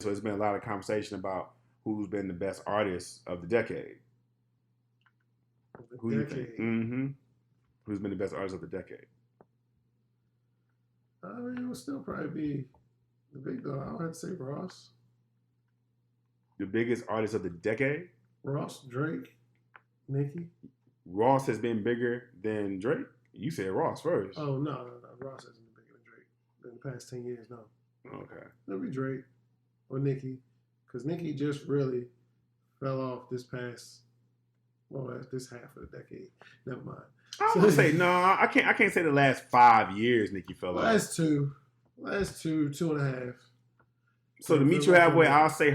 So it's been a lot of conversation about who's been the best artist of the decade. Who do you think? Mm-hmm. Who's been the best artist of the decade? I mean, it would still probably be the big dog. I would have to say Ross. The biggest artist of the decade? Ross, Drake, Nicki. Ross has been bigger than Drake? You said Ross first. Oh, no. Ross hasn't been bigger than Drake in the past 10 years, no. Okay. It'll be Drake or Nicki. Because Nicki just really fell off this half of the decade. Never mind. I was gonna say no. I can't say the last 5 years Nicki fell off. Last two, 2.5. So to meet you halfway, I'll say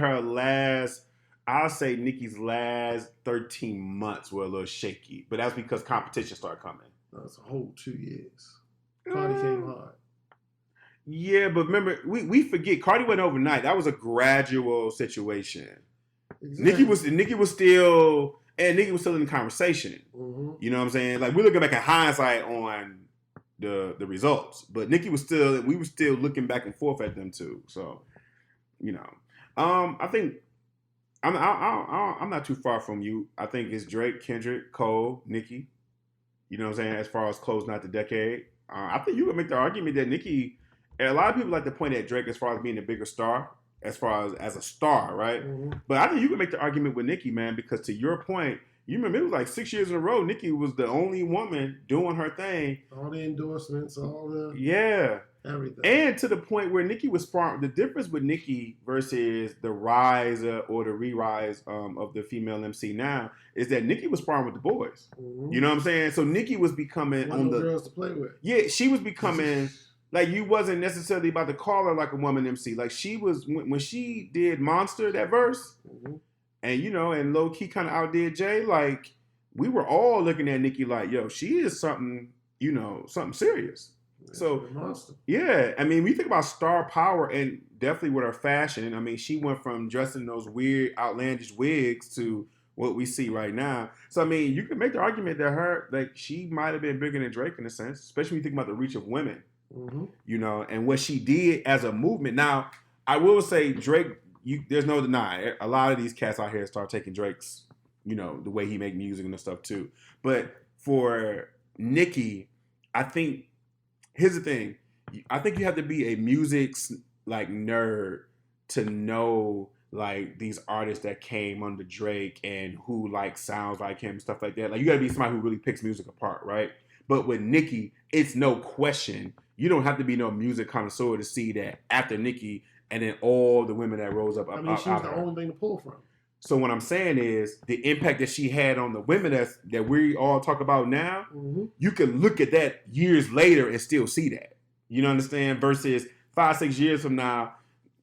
Nicki's last 13 months were a little shaky, but that's because competition started coming. That's a whole 2 years. Cardi came hard. Yeah, but remember, we forget Cardi went overnight. That was a gradual situation. Exactly. Nicki was still in the conversation. Mm-hmm. You know what I'm saying? Like, we're looking back in hindsight on the results, but we were still looking back and forth at them too. So, you know, I think I'm not too far from you. I think it's Drake, Kendrick, Cole, Nicki. You know what I'm saying? As far as closing out the decade, I think you could make the argument that Nicki. And a lot of people like to point at Drake as far as being a bigger star, as far as a star, right? Mm-hmm. But I think you can make the argument with Nicki, man, because to your point, you remember it was like 6 years in a row, Nicki was the only woman doing her thing. All the endorsements, everything. And to the point where Nicki was sparring. The difference with Nicki versus the rise or the re-rise of the female MC now is that Nicki was sparring with the boys. Mm-hmm. You know what I'm saying? So Nicki was becoming one of the girls to play with. Yeah, she was becoming. Like, you wasn't necessarily about to call her like a woman MC. Like, she was, when she did Monster, that verse, mm-hmm. and, you know, and low-key kind of outdid Jay, like, we were all looking at Nicki like, yo, she is something, you know, something serious. Yeah, so, yeah, I mean, we think about star power and definitely with her fashion. I mean, she went from dressing those weird, outlandish wigs to what we see right now. So, I mean, you can make the argument that she might have been bigger than Drake in a sense, especially when you think about the reach of women. Mm-hmm. You know, and what she did as a movement. Now, I will say Drake, there's no denying. A lot of these cats out here start taking Drake's, you know, the way he make music and stuff too. But for Nicki, I think, here's the thing. I think you have to be a music like nerd to know like these artists that came under Drake and who like sounds like him, stuff like that. Like, you got to be somebody who really picks music apart, right? But with Nicki, it's no question. You don't have to be no music connoisseur to see that after Nicki and then all the women that rose up. I mean, she was the only thing to pull from. So what I'm saying is the impact that she had on the women that we all talk about now, mm-hmm. you can look at that years later and still see that. You know what I'm saying? Versus 5-6 years from now,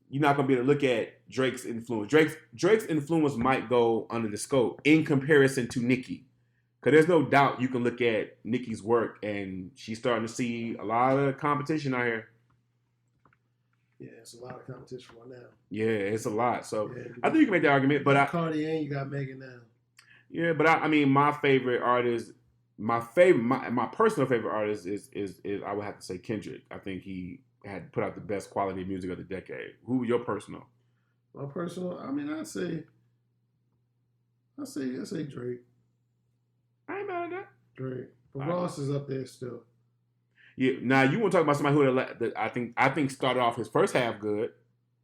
you're not going to be able to look at Drake's influence. Drake's influence might go under the scope in comparison to Nicki. Because there's no doubt you can look at Nicki's work and she's starting to see a lot of competition out here. Yeah, it's a lot of competition right now. Yeah, it's a lot. So I think you can make the argument. But Cardi and you got Megan now. Yeah, but I mean, my favorite artist, my personal favorite artist is I would have to say Kendrick. I think he had put out the best quality music of the decade. Who was your personal? My personal, I mean, I'd say Drake. I ain't mad at that. Drake. But Ross is up there still. Yeah. Now, you want to talk about somebody who I think started off his first half good.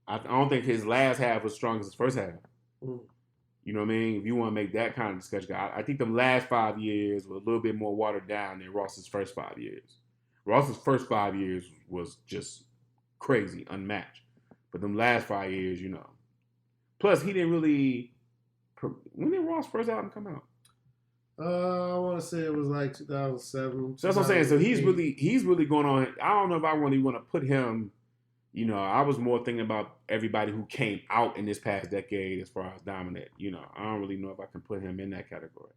I don't think his last half was as strong as his first half. Mm. You know what I mean? If you want to make that kind of discussion, I think the last 5 years were a little bit more watered down than Ross's first 5 years. Ross's first 5 years was just crazy, unmatched. But them last 5 years, you know. Plus, he didn't really... When did Ross' first album come out? I want to say it was like 2007. So that's what I'm saying. So he's really going on. I don't know if I really want to put him, you know, I was more thinking about everybody who came out in this past decade as far as dominant. You know, I don't really know if I can put him in that category.